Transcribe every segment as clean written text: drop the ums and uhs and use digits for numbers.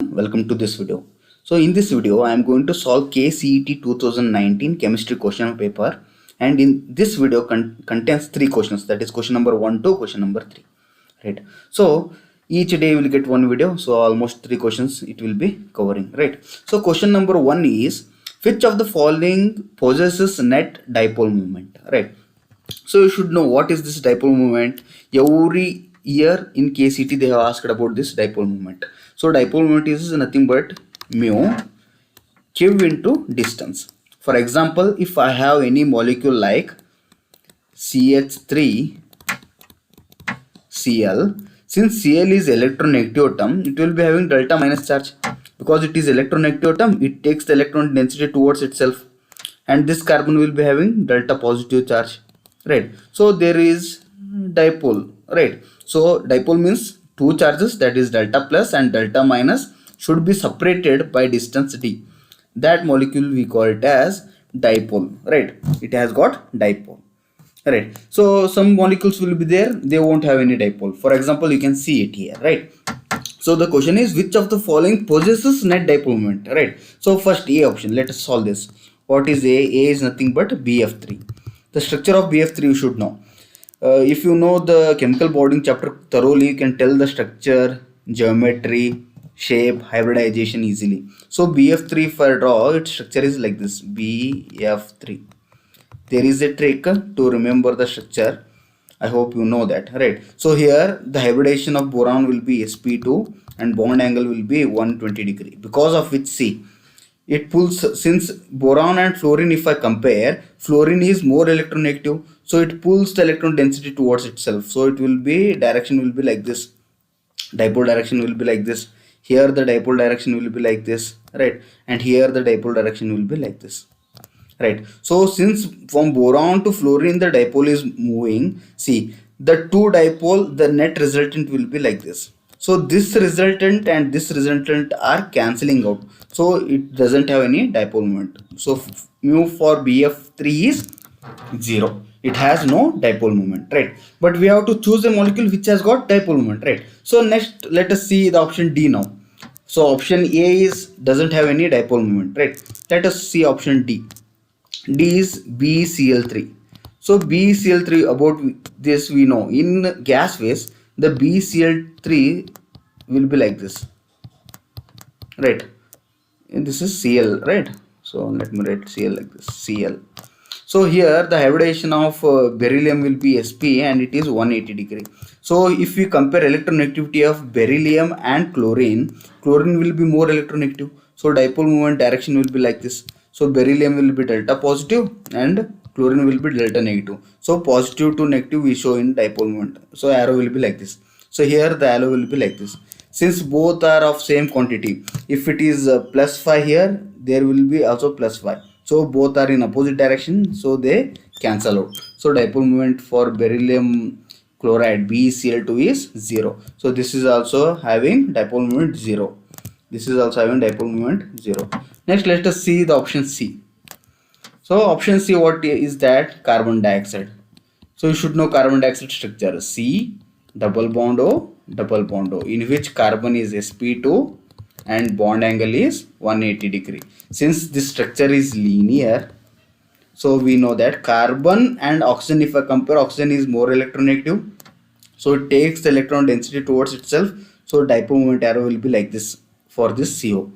Welcome to this video. So in this video I am going to solve KCET 2019 chemistry question paper, and in this video contains three questions, that is question number 1 to question number 3, right? So each day you will get one video, so almost three questions it will be covering, right? So question number 1 is, which of the following possesses net dipole moment, right? So you should know what is this dipole moment. Every year in KCET they have asked about this dipole moment. So dipole moment is nothing but mu q into distance. For example, if I have any molecule like CH3 Cl, since Cl is electronegative atom, it will be having delta minus charge. Because it is electronegative atom, it takes the electron density towards itself, and this carbon will be having delta positive charge, right? So there is dipole, right? So dipole means two charges, that is delta plus and delta minus, should be separated by distance d. That molecule we call it as dipole, right? It has got dipole, right? So some molecules will be there, they won't have any dipole. For example, you can see it here, right? So the question is, which of the following possesses net dipole moment, right? So first A option, let us solve this. What is A? A is nothing but BF3. The structure of BF3 you should know. If you know the chemical bonding chapter thoroughly, you can tell the structure, geometry, shape, hybridization easily. So BF3, if I draw, its structure is like this, BF3. There is a trick to remember the structure. I hope you know that, right? So here the hybridization of boron will be sp2 and bond angle will be 120 degree, because of which see, it pulls, since boron and fluorine, if I compare, fluorine is more electronegative, so it pulls the electron density towards itself. So it will be, direction will be like this, dipole direction will be like this, here the dipole direction will be like this, right? And here the dipole direction will be like this, right? So since from boron to fluorine the dipole is moving, see, the two dipole, the net resultant will be like this. So this resultant and this resultant are cancelling out, so it doesn't have any dipole moment. So mu for BF3 is 0, it has no dipole moment, right? But we have to choose a molecule which has got dipole moment, right? So next let us see the option D now. So option A is doesn't have any dipole moment, right? Let us see option D. D is BCl3. So BCl3, about this we know, in gas phase the BCl3 will be like this, right? And this is Cl, right? So let me write Cl like this, Cl. So here the hybridization of beryllium will be sp and it is 180 degree. So if we compare electronegativity of beryllium and chlorine, chlorine will be more electronegative, so dipole moment direction will be like this. So beryllium will be delta positive and chlorine will be delta negative. So positive to negative we show in dipole moment. So arrow will be like this. So here the arrow will be like this. Since both are of same quantity, if it is plus 5 here, there will be also plus 5. So both are in opposite direction, so they cancel out. So dipole moment for beryllium chloride BeCl2 is 0. So this is also having dipole moment 0. This is also having dipole moment 0. Next let us see the option C. So option C, what is that? Carbon dioxide. So you should know carbon dioxide structure, C double bond O double bond O, in which carbon is sp2 and bond angle is 180 degree. Since this structure is linear, so we know that carbon and oxygen, if I compare, oxygen is more electronegative, so it takes the electron density towards itself. So dipole moment arrow will be like this for this CO.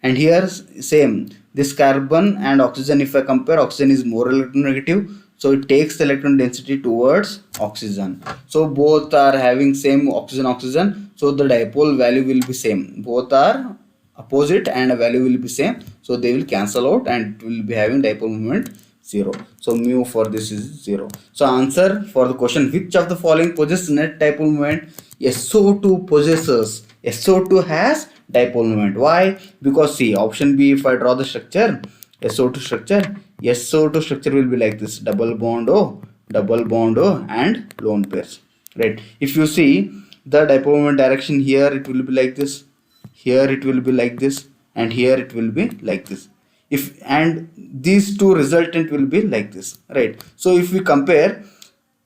And here same, this carbon and oxygen, if I compare, oxygen is more electronegative, so it takes the electron density towards oxygen. So both are having same oxygen, so the dipole value will be same. Both are opposite and a value will be same, so they will cancel out and it will be having dipole moment 0. So mu for this is 0. So answer for the question, which of the following possesses net dipole moment? SO2 possesses. SO2 has dipole moment. Why? Because see, option B, if I draw the structure, SO2 structure will be like this, double bond O and lone pairs, right? If you see the dipole moment direction, here it will be like this, here it will be like this, and here it will be like this. If and these two resultant will be like this, right? So if we compare,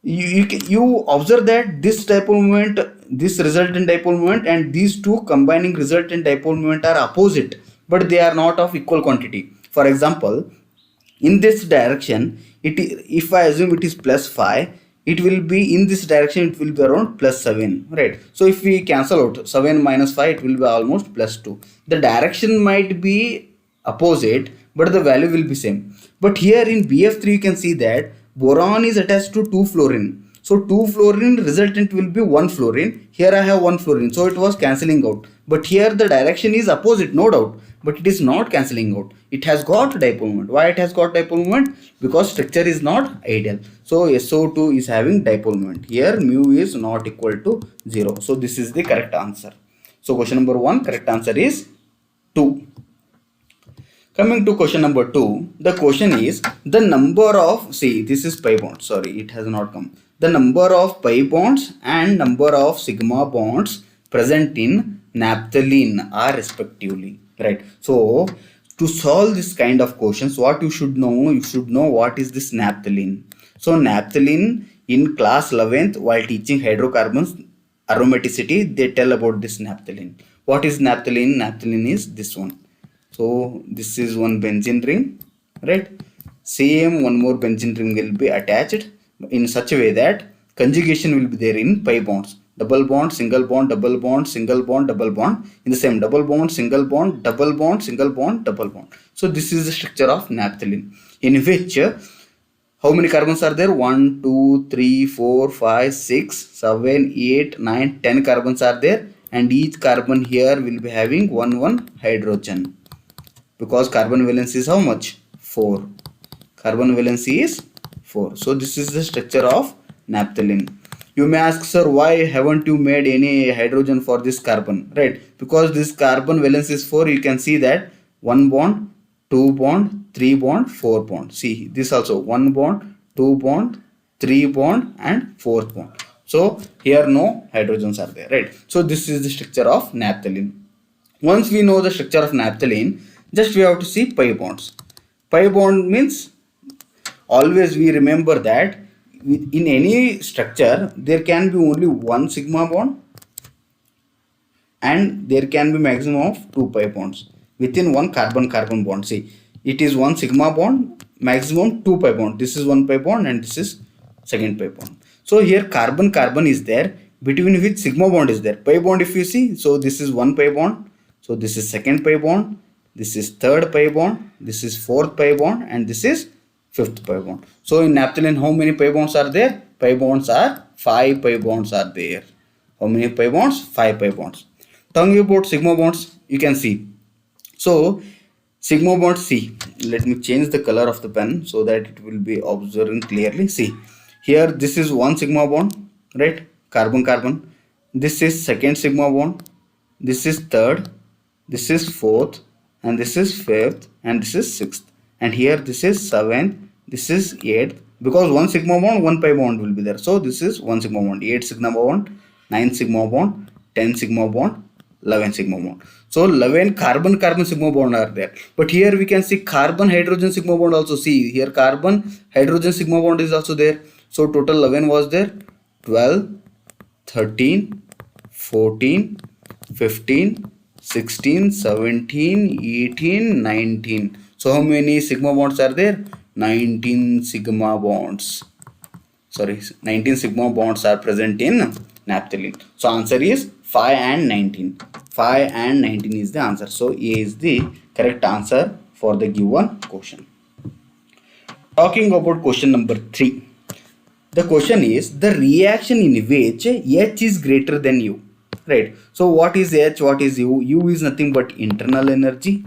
you observe that this dipole moment, this resultant dipole moment, and these two combining resultant dipole moment are opposite, but they are not of equal quantity. For example, in this direction, if I assume it is plus 5, it will be in this direction, it will be around plus 7, right? So if we cancel out 7 minus 5, it will be almost plus 2. The direction might be opposite, but the value will be same. But here in BF3 you can see that boron is attached to 2 fluorine. So 2 fluorine resultant will be 1 fluorine. Here I have 1 fluorine, so it was cancelling out. But here the direction is opposite, no doubt, but it is not cancelling out. It has got dipole moment. Why it has got dipole moment? Because structure is not ideal. So SO2 is having dipole moment. Here mu is not equal to 0. So this is the correct answer. So question number 1, correct answer is 2. Coming to question number 2, the question is the number of, see this is pi bonds, sorry it has not come. The number of pi bonds and number of sigma bonds present in naphthalene are respectively, right? So to solve this kind of questions, what you should know what is this naphthalene. So naphthalene in class 11th while teaching hydrocarbons aromaticity, they tell about this naphthalene. What is naphthalene? Naphthalene is this one. So this is one benzene ring, right? Same one more benzene ring will be attached in such a way that conjugation will be there in pi bonds. Double bond, single bond, double bond, single bond, double bond. In the same double bond, single bond, double bond, single bond, double bond. So this is the structure of naphthalene, in which how many carbons are there? 1, 2, 3, 4, 5, 6, 7, 8, 9, 10 carbons are there, and each carbon here will be having one hydrogen. Because carbon valence is how much? 4. Carbon valence is 4. So this is the structure of naphthalene. You may ask, sir, why haven't you made any hydrogen for this carbon, right? Because this carbon valence is 4. You can see that 1 bond, 2 bond, 3 bond, 4 bond. See this also 1 bond, 2 bond, 3 bond and 4th bond. So here no hydrogens are there, right? So this is the structure of naphthalene. Once we know the structure of naphthalene, just we have to see pi bonds. Pi bond means, always we remember that in any structure there can be only one sigma bond and there can be maximum of 2 pi bonds within one carbon-carbon bond. See, it is one sigma bond, maximum 2 pi bond. This is one pi bond and this is second pi bond. So here carbon-carbon is there, between which sigma bond is there. Pi bond if you see, so this is one pi bond, so this is second pi bond, this is third pi bond, this is fourth pi bond, and this is fifth pi bond. So in naphthalene, how many pi bonds are there? Pi bonds are 5 pi bonds are there. How many pi bonds? 5 pi bonds. Talking about sigma bonds, you can see. So sigma bond, see, let me change the color of the pen so that it will be observing clearly. See, here this is one sigma bond, right? Carbon carbon. This is second sigma bond. This is third. This is fourth. And this is fifth. And this is sixth. And here this is seventh. This is eighth. Because one sigma bond, one pi bond will be there. So this is one sigma bond. 8 sigma bond, 9 sigma bond, 10 sigma bond, 11 sigma bond. So 11 carbon carbon sigma bond are there. But here we can see carbon hydrogen sigma bond also. See here carbon hydrogen sigma bond is also there. So total 11 was there. 12, 13, 14, 15, 16, 17, 18, 19. So how many sigma bonds are there? 19 sigma bonds. Sorry, 19 sigma bonds are present in naphthalene. So answer is 5 and 19. 5 and 19 is the answer. So A is the correct answer for the given question. Talking about question number 3. The question is the reaction in which H is greater than U. Right. So what is H? What is U? U is nothing but internal energy.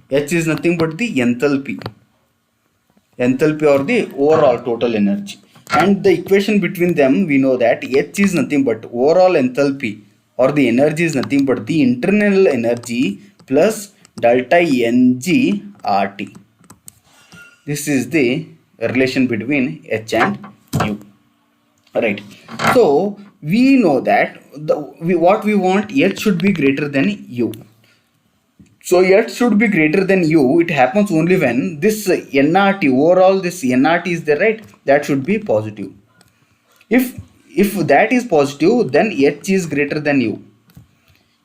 H is nothing but the enthalpy. Enthalpy or the overall total energy. And the equation between them, we know that H is nothing but overall enthalpy or the energy is nothing but the internal energy plus delta Ng RT. This is the relation between H and U. Right. So we know that what we want, H should be greater than U. So H should be greater than U. It happens only when this NRT, overall this NRT is there, right? That should be positive. If that is positive, then H is greater than U.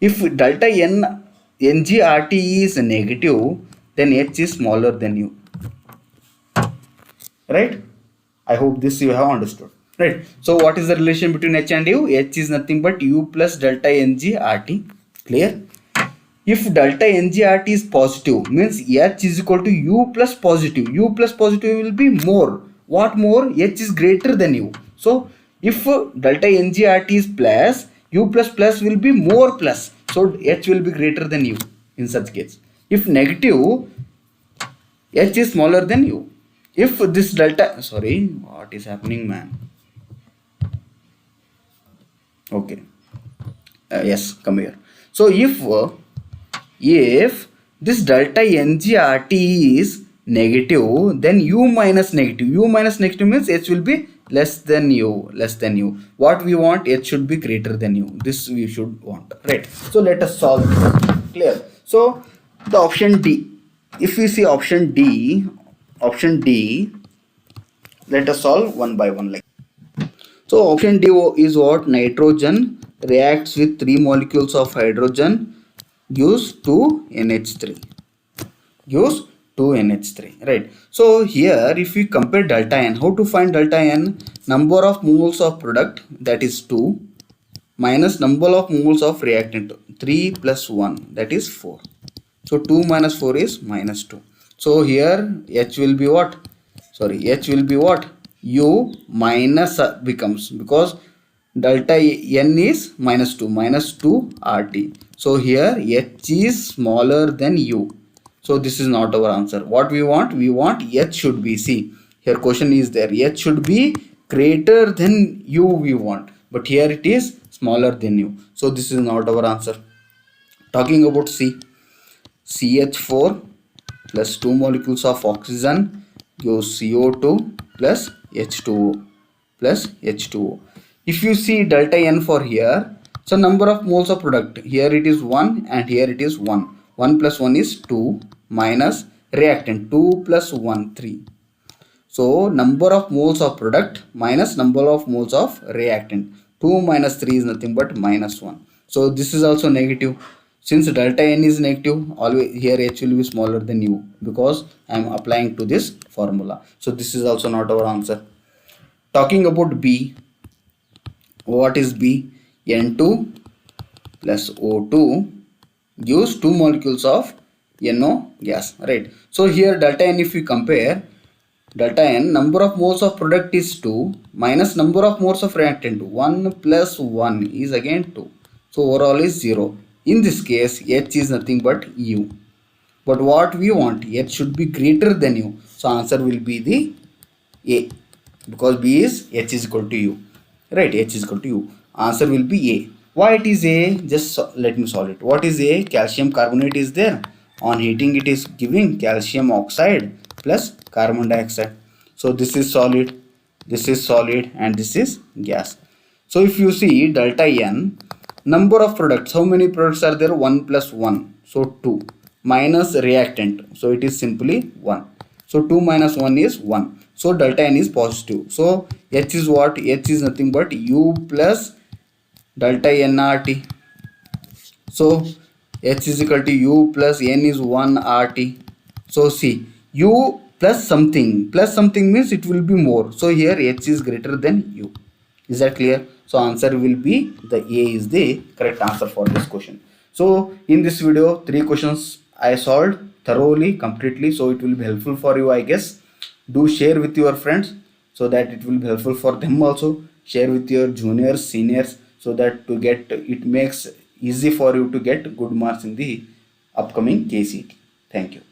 If delta N NGRT is negative, then H is smaller than U. Right? I hope this you have understood. Right? So what is the relation between H and U? H is nothing but U plus delta NGRT. Clear? If delta NGRT is positive, means H is equal to U plus positive. U plus positive will be more. What more? H is greater than U. So if delta NGRT is plus, U plus plus will be more plus. So H will be greater than U in such case. If negative, H is smaller than U. If this delta, sorry, what is happening, man? Okay. Yes, come here. So if this delta NGRT is negative, then U minus negative. U minus negative means H will be less than U. What we want, H should be greater than U. This we should want, right? So let us solve this. Clear? So the option D. If we see option D, let us solve one by one. Like so, option D is what? Nitrogen reacts with 3 molecules of hydrogen, gives 2 NH3. Right? So here if we compare delta N, how to find delta N? Number of moles of product, that is 2, minus number of moles of reactant, 3 plus 1, that is 4. So 2 minus 4 is minus 2. So here H will be what? U minus becomes, because delta N is minus 2 RT. So here H is smaller than U. So this is not our answer. What we want? We want H should be, see here question is there, H should be greater than U we want. But here it is smaller than U. So this is not our answer. Talking about C. CH4 plus 2 molecules of oxygen gives CO2 plus H2O. If you see delta N for here, so number of moles of product, here it is 1 and here it is 1. 1 plus 1 is 2 minus reactant 2 plus 1 3. So number of moles of product minus number of moles of reactant. 2 minus 3 is nothing but minus 1. So this is also negative. Since delta N is negative, always here H will be smaller than U, because I am applying to this formula. So this is also not our answer. Talking about B, what is B? N2 plus O2 gives 2 molecules of NO gas, right? So here delta N, if we compare, delta N, number of moles of product is 2 minus number of moles of reactant, 1 plus 1 is again 2. So overall is 0. In this case, H is nothing but U. But what we want, H should be greater than U. So answer will be the A, because B is H is equal to U. Right, H is equal to U. Answer will be A. Why it is A? Just let me solve it. What is A? Calcium carbonate is there. On heating it is giving calcium oxide plus carbon dioxide. So this is solid, and this is gas. So if you see delta N, number of products, how many products are there? 1 plus 1, so 2, minus reactant, so it is simply 1. So 2 minus 1 is 1. So delta N is positive. So H is what? H is nothing but U plus delta NRT. So H is equal to U plus N is 1 RT. So see, U plus something means it will be more. So here H is greater than U. Is that clear? So answer will be the A is the correct answer for this question. So in this video, 3 questions I solved thoroughly, completely. So it will be helpful for you, I guess. Do share with your friends so that it will be helpful for them also. Share with your juniors, seniors, so that to get it makes easy for you to get good marks in the upcoming KCET. Thank you.